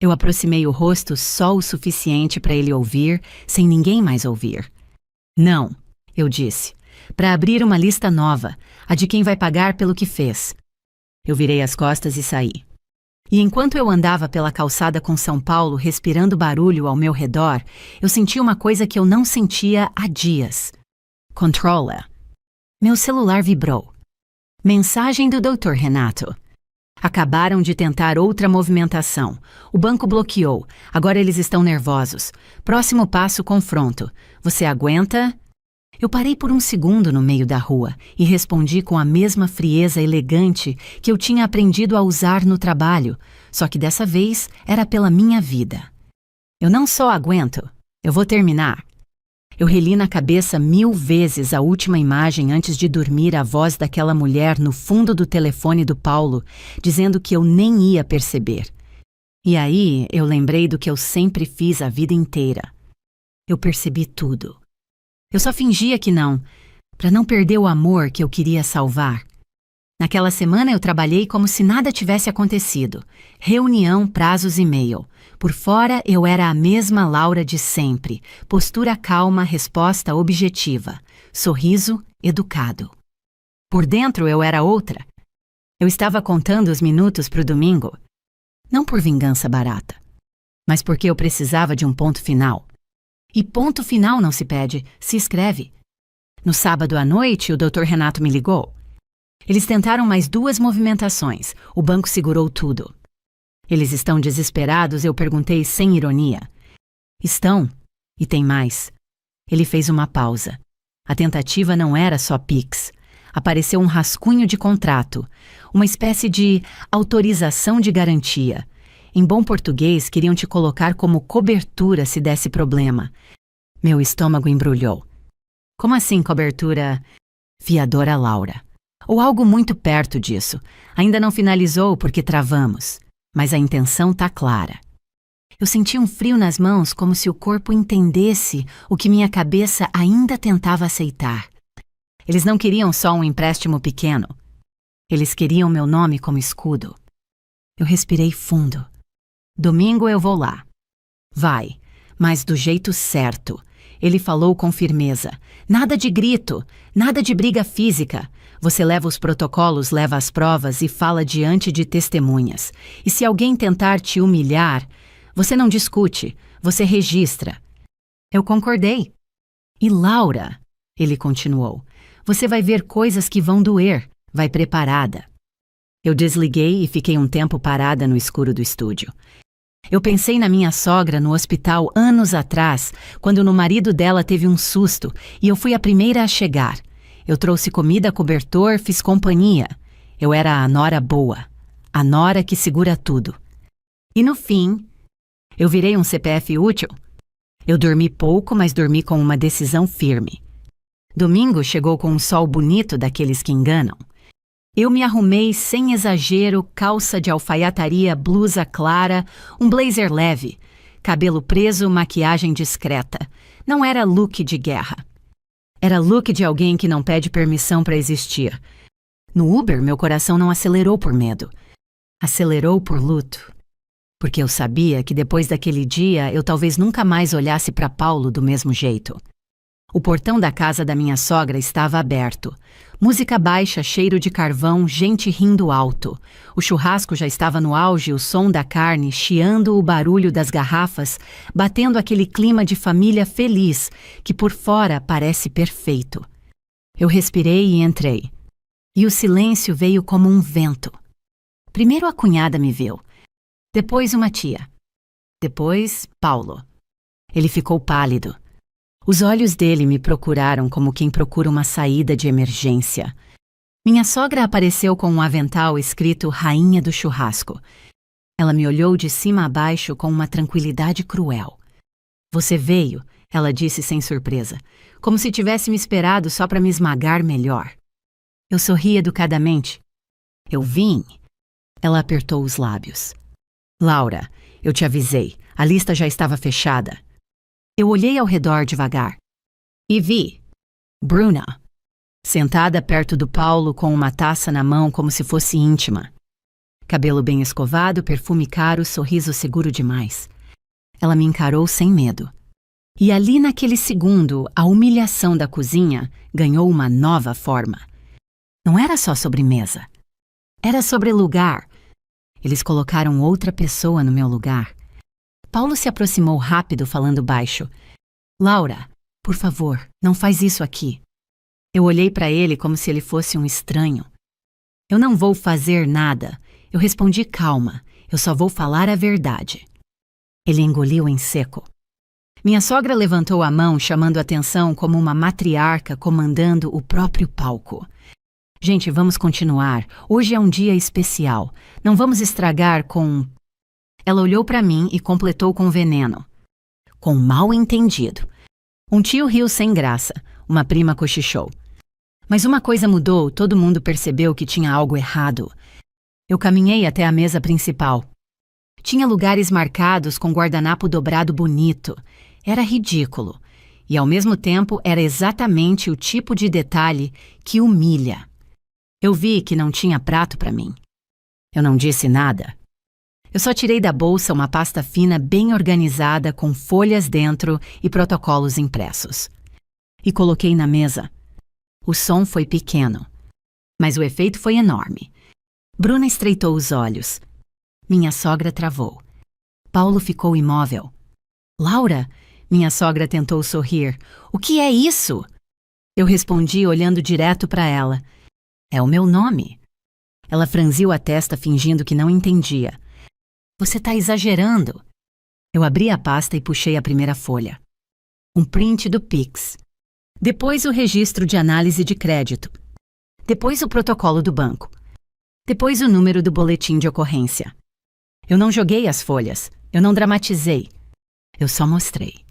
Eu aproximei o rosto só o suficiente para ele ouvir, sem ninguém mais ouvir. Não, eu disse. para abrir uma lista nova, a de quem vai pagar pelo que fez. Eu virei as costas e saí. E enquanto eu andava pela calçada com São Paulo, respirando barulho ao meu redor, eu senti uma coisa que eu não sentia há dias. Controla. Meu celular vibrou. Mensagem do Dr. Renato. Acabaram de tentar outra movimentação. O banco bloqueou. Agora eles estão nervosos. Próximo passo, confronto. Você aguenta? Eu parei por um segundo no meio da rua e respondi com a mesma frieza elegante que eu tinha aprendido a usar no trabalho, só que dessa vez era pela minha vida. Eu não só aguento, eu vou terminar. Eu reli na cabeça 1000 vezes a última imagem antes de dormir, a voz daquela mulher no fundo do telefone do Paulo, dizendo que eu nem ia perceber. E aí eu lembrei do que eu sempre fiz a vida inteira. Eu percebi tudo. Eu só fingia que não, para não perder o amor que eu queria salvar. Naquela semana eu trabalhei como se nada tivesse acontecido. Reunião, prazos e e-mail. Por fora eu era a mesma Laura de sempre. Postura calma, resposta objetiva. Sorriso educado. Por dentro eu era outra. Eu estava contando os minutos para o domingo. Não por vingança barata, mas porque eu precisava de um ponto final. E ponto final não se pede, se escreve. No sábado à noite, o Dr. Renato me ligou. Eles tentaram mais 2 movimentações. O banco segurou tudo. Eles estão desesperados, eu perguntei sem ironia. Estão. E tem mais. Ele fez uma pausa. A tentativa não era só Pix. Apareceu um rascunho de contrato, uma espécie de autorização de garantia. Em bom português, queriam te colocar como cobertura se desse problema. Meu estômago embrulhou. Como assim cobertura? Fiadora Laura. Ou algo muito perto disso. Ainda não finalizou porque travamos. Mas a intenção tá clara. Eu senti um frio nas mãos, como se o corpo entendesse o que minha cabeça ainda tentava aceitar. Eles não queriam só um empréstimo pequeno. Eles queriam meu nome como escudo. Eu respirei fundo. Domingo eu vou lá. Vai, mas do jeito certo. Ele falou com firmeza. Nada de grito, nada de briga física. Você leva os protocolos, leva as provas e fala diante de testemunhas. E se alguém tentar te humilhar, você não discute, você registra. Eu concordei. E Laura, ele continuou, você vai ver coisas que vão doer, vai preparada. Eu desliguei e fiquei um tempo parada no escuro do estúdio. Eu pensei na minha sogra no hospital anos atrás, quando no marido dela teve um susto e eu fui a primeira a chegar. Eu trouxe comida, cobertor, fiz companhia. Eu era a nora boa, a nora que segura tudo. E no fim, eu virei um CPF útil. Eu dormi pouco, mas dormi com uma decisão firme. Domingo chegou com um sol bonito daqueles que enganam. Eu me arrumei sem exagero, calça de alfaiataria, blusa clara, um blazer leve, cabelo preso, maquiagem discreta. Não era look de guerra. Era look de alguém que não pede permissão para existir. No Uber, meu coração não acelerou por medo. Acelerou por luto. Porque eu sabia que depois daquele dia eu talvez nunca mais olhasse para Paulo do mesmo jeito. O portão da casa da minha sogra estava aberto. Música baixa, cheiro de carvão, gente rindo alto. O churrasco já estava no auge, o som da carne, chiando o barulho das garrafas, batendo aquele clima de família feliz, que por fora parece perfeito. Eu respirei e entrei. E o silêncio veio como um vento. Primeiro a cunhada me viu. Depois uma tia. Depois, Paulo. Ele ficou pálido. Os olhos dele me procuraram como quem procura uma saída de emergência. Minha sogra apareceu com um avental escrito Rainha do Churrasco. Ela me olhou de cima a baixo com uma tranquilidade cruel. Você veio, ela disse sem surpresa, como se tivesse me esperado só para me esmagar melhor. Eu sorri educadamente. Eu vim. Ela apertou os lábios. Laura, eu te avisei, a lista já estava fechada. Eu olhei ao redor devagar e vi Bruna, sentada perto do Paulo com uma taça na mão como se fosse íntima. Cabelo bem escovado, perfume caro, sorriso seguro demais. Ela me encarou sem medo. E ali naquele segundo, a humilhação da cozinha ganhou uma nova forma. Não era só sobremesa. Era sobre lugar. Eles colocaram outra pessoa no meu lugar. Paulo se aproximou rápido, falando baixo. Laura, por favor, não faz isso aqui. Eu olhei para ele como se ele fosse um estranho. Eu não vou fazer nada. Eu respondi calma. Eu só vou falar a verdade. Ele engoliu em seco. Minha sogra levantou a mão, chamando a atenção como uma matriarca comandando o próprio palco. Gente, vamos continuar. Hoje é um dia especial. Não vamos estragar com... Ela olhou para mim e completou com veneno. Com mal entendido. Um tio riu sem graça. Uma prima cochichou. Mas uma coisa mudou, todo mundo percebeu que tinha algo errado. Eu caminhei até a mesa principal. Tinha lugares marcados com guardanapo dobrado bonito. Era ridículo. E ao mesmo tempo era exatamente o tipo de detalhe que humilha. Eu vi que não tinha prato para mim. Eu não disse nada. Eu só tirei da bolsa uma pasta fina bem organizada com folhas dentro e protocolos impressos. E coloquei na mesa. O som foi pequeno, mas o efeito foi enorme. Bruna estreitou os olhos. Minha sogra travou. Paulo ficou imóvel. Laura, minha sogra tentou sorrir. O que é isso? Eu respondi olhando direto para ela. É o meu nome. Ela franziu a testa fingindo que não entendia. Você está exagerando. Eu abri a pasta e puxei a primeira folha. Um print do Pix. Depois o registro de análise de crédito. Depois o protocolo do banco. Depois o número do boletim de ocorrência. Eu não joguei as folhas. Eu não dramatizei. Eu só mostrei.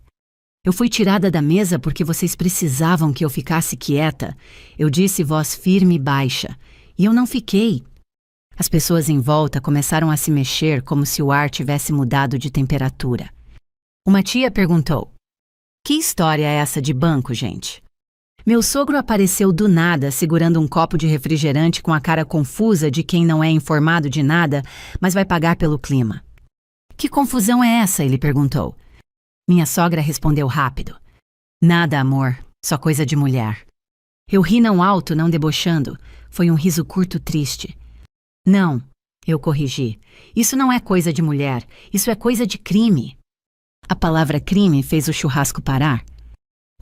Eu fui tirada da mesa porque vocês precisavam que eu ficasse quieta. Eu disse voz firme e baixa. E eu não fiquei. As pessoas em volta começaram a se mexer como se o ar tivesse mudado de temperatura. Uma tia perguntou: que história é essa de banco, gente? Meu sogro apareceu do nada segurando um copo de refrigerante com a cara confusa de quem não é informado de nada, mas vai pagar pelo clima. Que confusão é essa? Ele perguntou. Minha sogra respondeu rápido. Nada, amor, só coisa de mulher. Eu ri não alto, não debochando. Foi um riso curto triste. Não, eu corrigi. Isso não é coisa de mulher, isso é coisa de crime. A palavra crime fez o churrasco parar.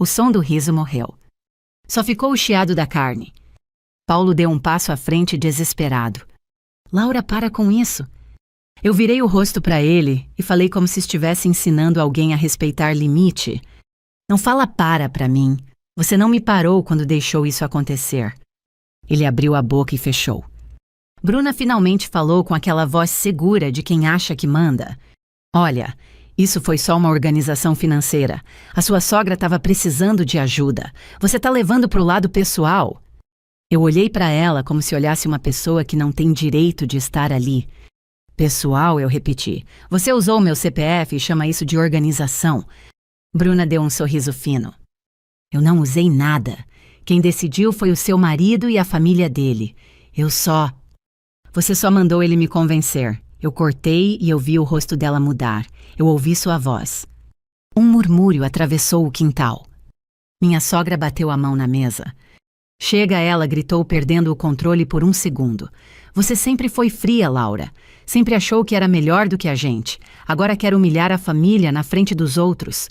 O som do riso morreu. Só ficou o chiado da carne. Paulo deu um passo à frente desesperado. Laura, para com isso. Eu virei o rosto para ele e falei como se estivesse ensinando alguém a respeitar limite. Não fala para mim. Você não me parou quando deixou isso acontecer. Ele abriu a boca e fechou. Bruna finalmente falou com aquela voz segura de quem acha que manda. Olha, isso foi só uma organização financeira. A sua sogra estava precisando de ajuda. Você está levando para o lado pessoal. Eu olhei para ela como se olhasse uma pessoa que não tem direito de estar ali. Pessoal, eu repeti. Você usou meu CPF e chama isso de organização. Bruna deu um sorriso fino. Eu não usei nada. Quem decidiu foi o seu marido e a família dele. Você só mandou ele me convencer. Eu cortei e eu vi o rosto dela mudar. Eu ouvi sua voz. Um murmúrio atravessou o quintal. Minha sogra bateu a mão na mesa. Chega, ela gritou, perdendo o controle por um segundo. Você sempre foi fria, Laura. Sempre achou que era melhor do que a gente. Agora quer humilhar a família na frente dos outros.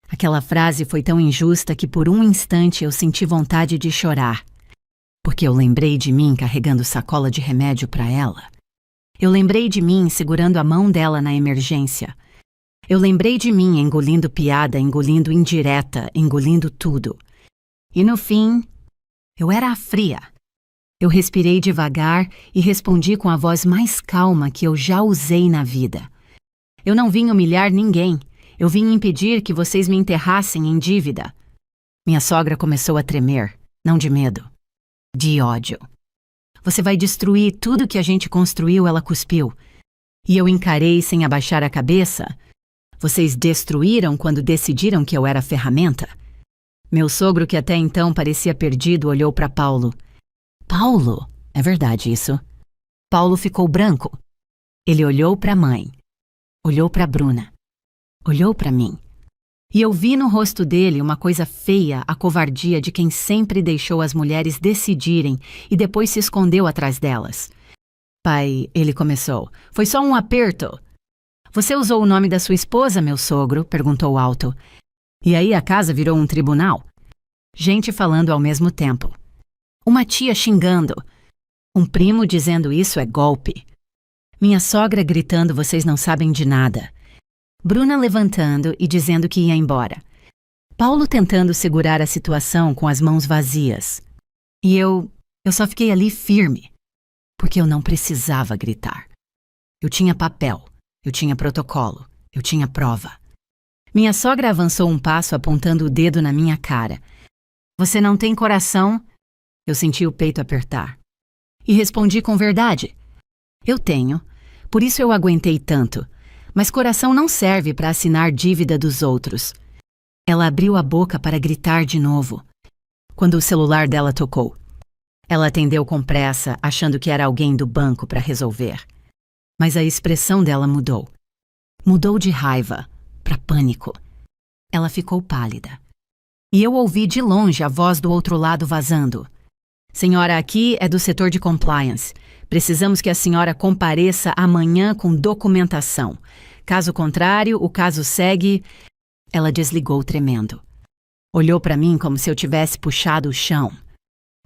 Aquela frase foi tão injusta que por um instante eu senti vontade de chorar. Porque eu lembrei de mim carregando sacola de remédio para ela. Eu lembrei de mim segurando a mão dela na emergência. Eu lembrei de mim engolindo piada, engolindo indireta, engolindo tudo. E no fim, eu era a fria. Eu respirei devagar e respondi com a voz mais calma que eu já usei na vida. Eu não vim humilhar ninguém. Eu vim impedir que vocês me enterrassem em dívida. Minha sogra começou a tremer, não de medo, de ódio. Você vai destruir tudo que a gente construiu, ela cuspiu. E eu encarei sem abaixar a cabeça. Vocês destruíram quando decidiram que eu era ferramenta? Meu sogro, que até então parecia perdido, olhou para Paulo. Paulo? É verdade isso? Paulo ficou branco. Ele olhou para a mãe. Olhou para Bruna. Olhou para mim. E eu vi no rosto dele uma coisa feia, a covardia de quem sempre deixou as mulheres decidirem e depois se escondeu atrás delas. Pai, ele começou, foi só um aperto. Você usou o nome da sua esposa, meu sogro? Perguntou alto. E aí a casa virou um tribunal. Gente falando ao mesmo tempo. Uma tia xingando. Um primo dizendo isso é golpe. Minha sogra gritando vocês não sabem de nada. Bruna levantando e dizendo que ia embora. Paulo tentando segurar a situação com as mãos vazias. E eu só fiquei ali firme, porque eu não precisava gritar. Eu tinha papel, eu tinha protocolo, eu tinha prova. Minha sogra avançou um passo apontando o dedo na minha cara. Você não tem coração? Eu senti o peito apertar. E respondi com verdade. Eu tenho, por isso eu aguentei tanto. Mas coração não serve para assinar dívida dos outros. Ela abriu a boca para gritar de novo, quando o celular dela tocou. Ela atendeu com pressa, achando que era alguém do banco para resolver. Mas a expressão dela mudou. Mudou de raiva para pânico. Ela ficou pálida. E eu ouvi de longe a voz do outro lado vazando. Senhora, aqui é do setor de compliance. Precisamos que a senhora compareça amanhã com documentação. Caso contrário, o caso segue... Ela desligou tremendo. Olhou para mim como se eu tivesse puxado o chão.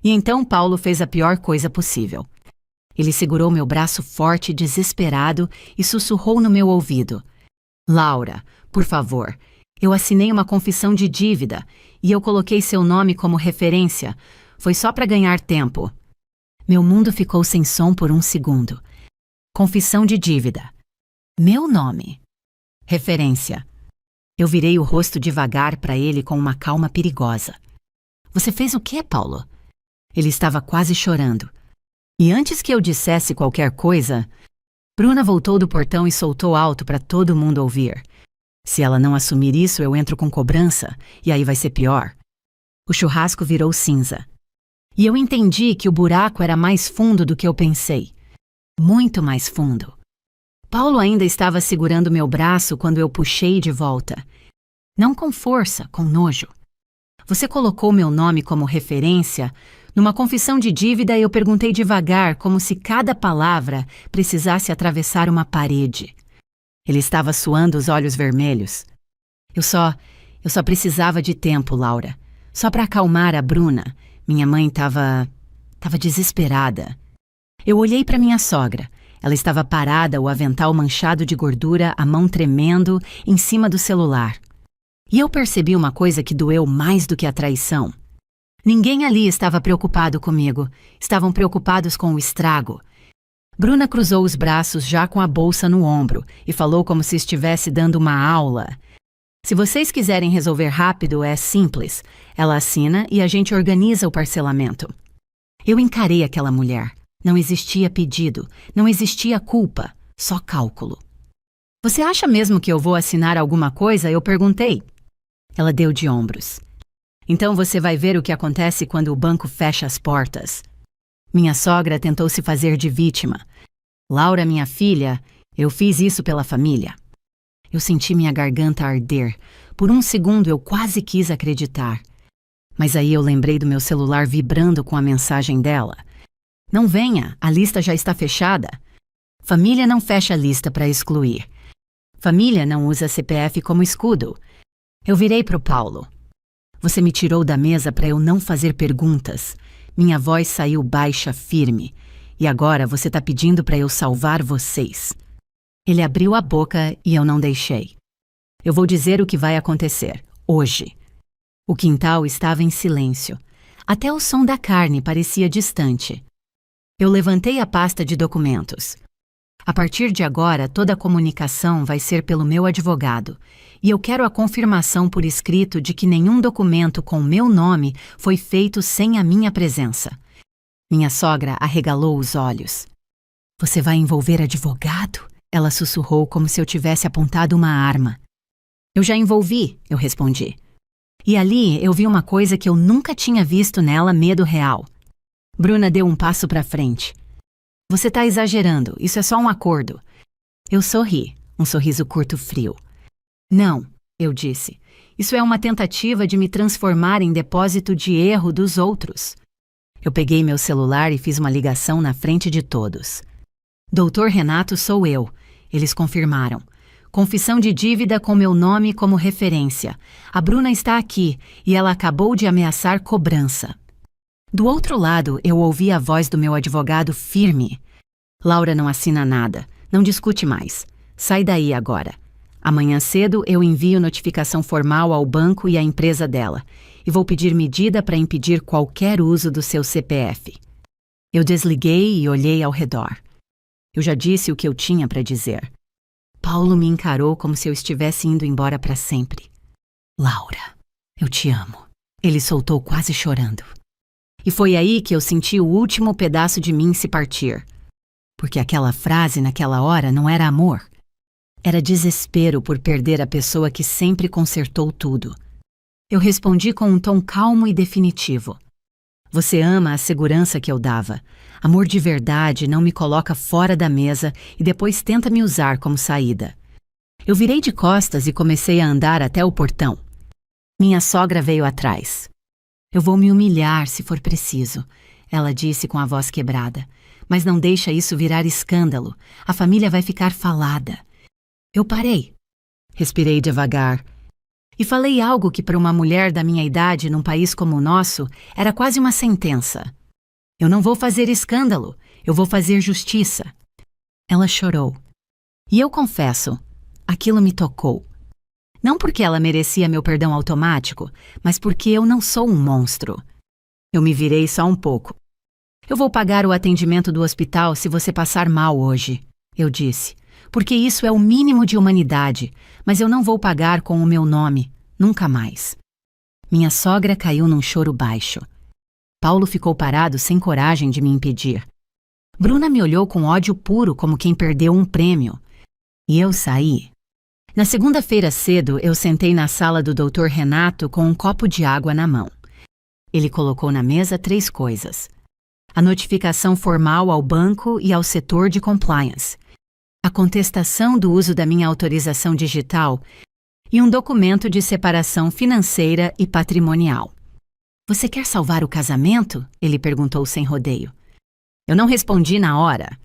E então Paulo fez a pior coisa possível. Ele segurou meu braço forte, desesperado, e sussurrou no meu ouvido. Laura, por favor, eu assinei uma confissão de dívida e eu coloquei seu nome como referência. Foi só para ganhar tempo. Meu mundo ficou sem som por um segundo. Confissão de dívida. Meu nome. Referência. Eu virei o rosto devagar para ele com uma calma perigosa. Você fez o quê, Paulo? Ele estava quase chorando. E antes que eu dissesse qualquer coisa, Bruna voltou do portão e soltou alto para todo mundo ouvir. Se ela não assumir isso, eu entro com cobrança, e aí vai ser pior. O churrasco virou cinza. E eu entendi que o buraco era mais fundo do que eu pensei. Muito mais fundo. Paulo ainda estava segurando meu braço quando eu puxei de volta. Não com força, com nojo. Você colocou meu nome como referência. Numa confissão de dívida, eu perguntei devagar, como se cada palavra precisasse atravessar uma parede. Ele estava suando os olhos vermelhos. Eu só precisava de tempo, Laura. Só para acalmar a Bruna. Minha mãe estava desesperada. Eu olhei para minha sogra. Ela estava parada, o avental manchado de gordura, a mão tremendo, em cima do celular. E eu percebi uma coisa que doeu mais do que a traição. Ninguém ali estava preocupado comigo. Estavam preocupados com o estrago. Bruna cruzou os braços já com a bolsa no ombro e falou como se estivesse dando uma aula. Se vocês quiserem resolver rápido, é simples. Ela assina e a gente organiza o parcelamento. Eu encarei aquela mulher. Não existia pedido, não existia culpa, só cálculo. Você acha mesmo que eu vou assinar alguma coisa? Eu perguntei. Ela deu de ombros. Então você vai ver o que acontece quando o banco fecha as portas. Minha sogra tentou se fazer de vítima. Laura, minha filha, eu fiz isso pela família. Eu senti minha garganta arder. Por um segundo eu quase quis acreditar. Mas aí eu lembrei do meu celular vibrando com a mensagem dela. Não venha, a lista já está fechada. Família não fecha a lista para excluir. Família não usa CPF como escudo. Eu virei para o Paulo. Você me tirou da mesa para eu não fazer perguntas. Minha voz saiu baixa, firme. E agora você está pedindo para eu salvar vocês. Ele abriu a boca e eu não deixei. Eu vou dizer o que vai acontecer, hoje. O quintal estava em silêncio. Até o som da carne parecia distante. Eu levantei a pasta de documentos. A partir de agora, toda a comunicação vai ser pelo meu advogado. E eu quero a confirmação por escrito de que nenhum documento com meu nome foi feito sem a minha presença. Minha sogra arregalou os olhos. Você vai envolver advogado? Ela sussurrou como se eu tivesse apontado uma arma. Eu já envolvi, eu respondi. E ali eu vi uma coisa que eu nunca tinha visto nela, medo real. Bruna deu um passo para frente. Você está exagerando, isso é só um acordo. Eu sorri, um sorriso curto frio. Não, eu disse. Isso é uma tentativa de me transformar em depósito de erro dos outros. Eu peguei meu celular e fiz uma ligação na frente de todos. Doutor Renato, sou eu. Eles confirmaram. Confissão de dívida com meu nome como referência. A Bruna está aqui e ela acabou de ameaçar cobrança. Do outro lado, eu ouvi a voz do meu advogado firme. Laura não assina nada. Não discute mais. Sai daí agora. Amanhã cedo eu envio notificação formal ao banco e à empresa dela e vou pedir medida para impedir qualquer uso do seu CPF. Eu desliguei e olhei ao redor. Eu já disse o que eu tinha para dizer. Paulo me encarou como se eu estivesse indo embora para sempre. Laura, eu te amo. Ele soltou quase chorando. E foi aí que eu senti o último pedaço de mim se partir. Porque aquela frase naquela hora não era amor. Era desespero por perder a pessoa que sempre consertou tudo. Eu respondi com um tom calmo e definitivo. Você ama a segurança que eu dava. Amor de verdade não me coloca fora da mesa e depois tenta me usar como saída. Eu virei de costas e comecei a andar até o portão. Minha sogra veio atrás. Eu vou me humilhar se for preciso, ela disse com a voz quebrada. Mas não deixa isso virar escândalo. A família vai ficar falada. Eu parei. Respirei devagar. E falei algo que para uma mulher da minha idade num país como o nosso era quase uma sentença. Eu não vou fazer escândalo, eu vou fazer justiça. Ela chorou. E eu confesso, aquilo me tocou. Não porque ela merecia meu perdão automático, mas porque eu não sou um monstro. Eu me virei só um pouco. Eu vou pagar o atendimento do hospital se você passar mal hoje, eu disse. Porque isso é o mínimo de humanidade, mas eu não vou pagar com o meu nome, nunca mais. Minha sogra caiu num choro baixo. Paulo ficou parado sem coragem de me impedir. Bruna me olhou com ódio puro como quem perdeu um prêmio. E eu saí. Na segunda-feira cedo, eu sentei na sala do Dr. Renato com um copo de água na mão. Ele colocou na mesa 3 coisas. A notificação formal ao banco e ao setor de compliance. A contestação do uso da minha autorização digital e um documento de separação financeira e patrimonial. Você quer salvar o casamento? Ele perguntou sem rodeio. Eu não respondi na hora.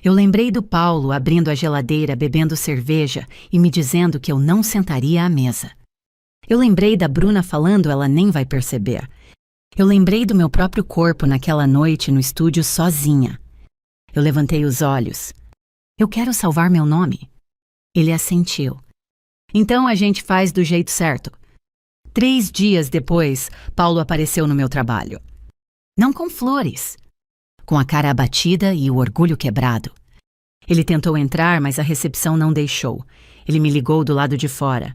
Eu lembrei do Paulo abrindo a geladeira, bebendo cerveja e me dizendo que eu não sentaria à mesa. Eu lembrei da Bruna falando ela nem vai perceber. Eu lembrei do meu próprio corpo naquela noite no estúdio sozinha. Eu levantei os olhos. Eu quero salvar meu nome. Ele assentiu. Então a gente faz do jeito certo. 3 dias depois, Paulo apareceu no meu trabalho. Não com flores. Com a cara abatida e o orgulho quebrado. Ele tentou entrar, mas a recepção não deixou. Ele me ligou do lado de fora.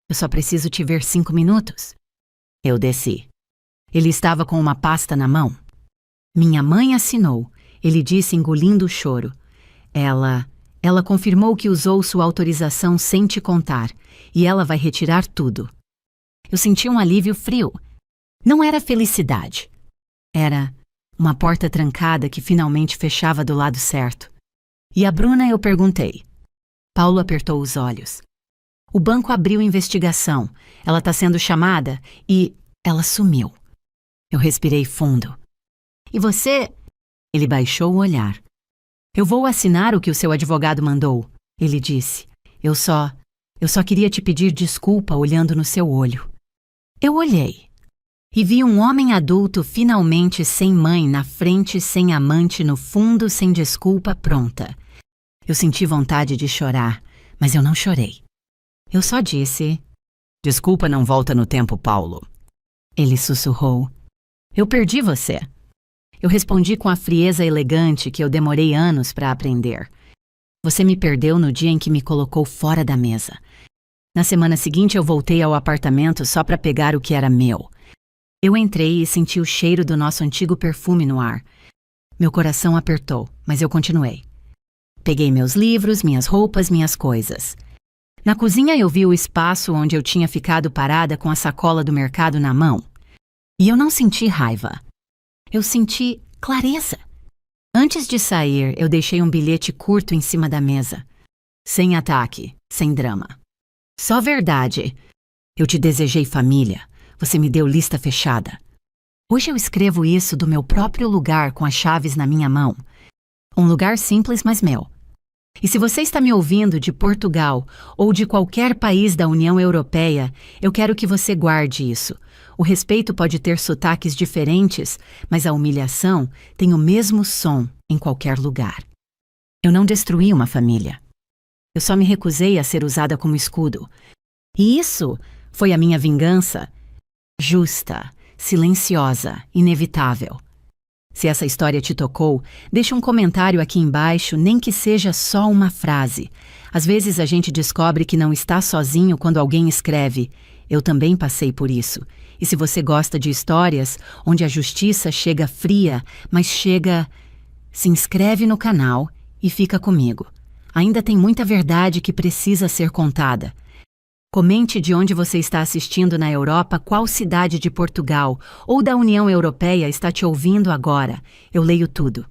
Eu só preciso te ver 5 minutos. Eu desci. Ele estava com uma pasta na mão. Minha mãe assinou. Ele disse engolindo o choro. Ela confirmou que usou sua autorização sem te contar, e ela vai retirar tudo. Eu senti um alívio frio. Não era felicidade. Era uma porta trancada que finalmente fechava do lado certo. E a Bruna eu perguntei. Paulo apertou os olhos. O banco abriu investigação. Ela está sendo chamada e ela sumiu. Eu respirei fundo. E você? Ele baixou o olhar. Eu vou assinar o que o seu advogado mandou, ele disse. Eu só queria te pedir desculpa olhando no seu olho. Eu olhei. E vi um homem adulto finalmente sem mãe na frente, sem amante no fundo, sem desculpa pronta. Eu senti vontade de chorar, mas eu não chorei. Eu só disse... Desculpa não volta no tempo, Paulo. Ele sussurrou. Eu perdi você. Eu respondi com a frieza elegante que eu demorei anos para aprender. Você me perdeu no dia em que me colocou fora da mesa. Na semana seguinte eu voltei ao apartamento só para pegar o que era meu. Eu entrei e senti o cheiro do nosso antigo perfume no ar. Meu coração apertou, mas eu continuei. Peguei meus livros, minhas roupas, minhas coisas. Na cozinha eu vi o espaço onde eu tinha ficado parada com a sacola do mercado na mão. E eu não senti raiva. Eu senti clareza. Antes de sair, eu deixei um bilhete curto em cima da mesa. Sem ataque, sem drama. Só verdade. Eu te desejei família. Você me deu lista fechada. Hoje eu escrevo isso do meu próprio lugar com as chaves na minha mão. Um lugar simples, mas meu. E se você está me ouvindo de Portugal ou de qualquer país da União Europeia, eu quero que você guarde isso. O respeito pode ter sotaques diferentes, mas a humilhação tem o mesmo som em qualquer lugar. Eu não destruí uma família. Eu só me recusei a ser usada como escudo. E isso foi a minha vingança. Justa, silenciosa, inevitável. Se essa história te tocou, deixe um comentário aqui embaixo, nem que seja só uma frase. Às vezes a gente descobre que não está sozinho quando alguém escreve. Eu também passei por isso. E se você gosta de histórias onde a justiça chega fria, mas chega... Se inscreve no canal e fica comigo. Ainda tem muita verdade que precisa ser contada. Comente de onde você está assistindo na Europa, qual cidade de Portugal ou da União Europeia está te ouvindo agora. Eu leio tudo.